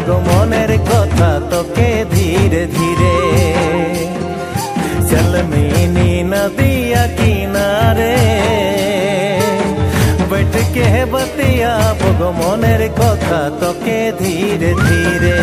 গো মনের কথা তোকে ধীরে ধীরে चल मीनी नदिया किनारे बैठ के बतिया गो मनेर कथा तोके धीरे धीरे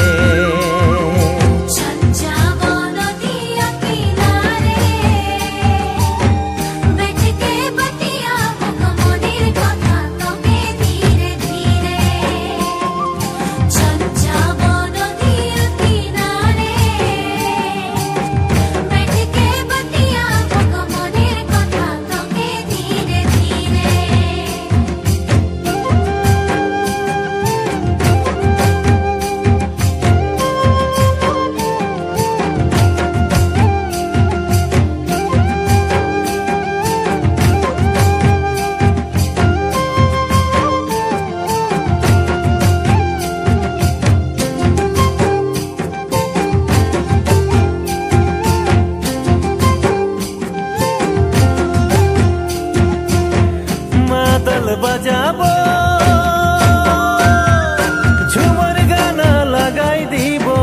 बजाबो झुमर गाना लगाई दीबो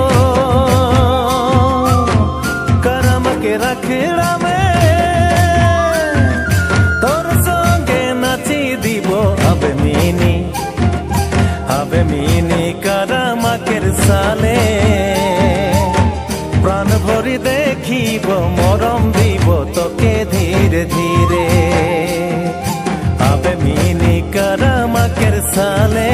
करम के रखड़ा में तोर संगे नाची दीबो अब मीनी करम के साले प्राण भरी देखिबो मरम दीबो तोके धीरे धीरे मीनी करम केर साले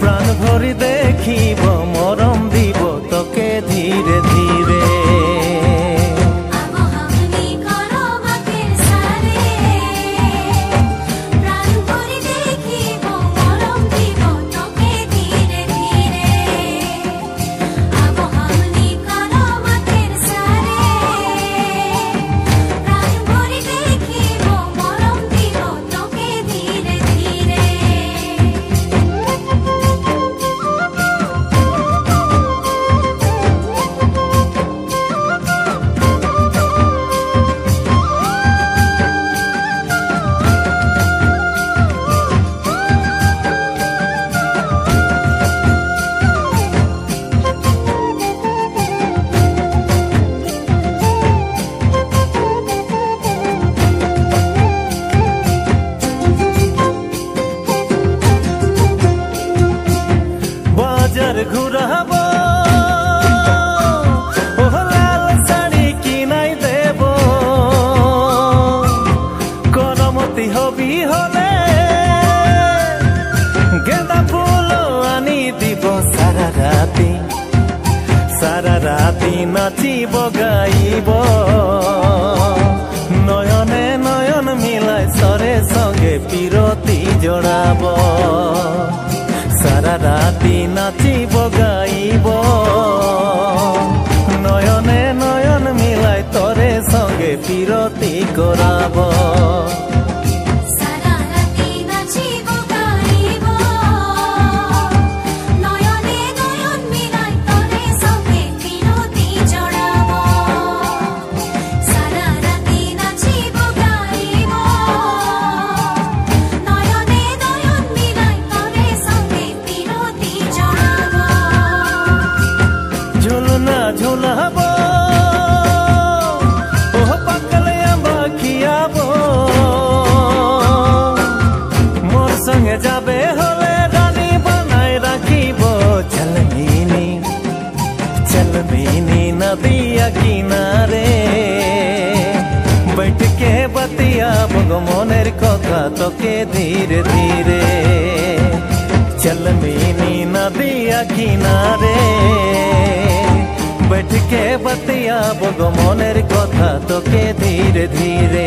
प्राण भरी देखिब मरम दीब तोके धीरे धीरे घुराबो लाल शाड़ी किनाई देब करमती हबी हले गेंदा फूल आनी दीब सारा राती नाचिब गाइब नयने नयन मिलाई सरे संगे पिरती जड़ाब सारा राती नाचिब गाइब नयने नयन मिलाई तोरे संगे पिरती कराब झुलाबो ओह पकले खियाबो मोर संगे जाबे हले रानी बनाए राखिब चल मीनी नदिया किनारे बैठ के बतिया गो मनेर कथा तोके धीरे धीरे चल मीनी नदिया किनारे बैठ के बतिया गो मनेर कथा तोके धीरे धीरे।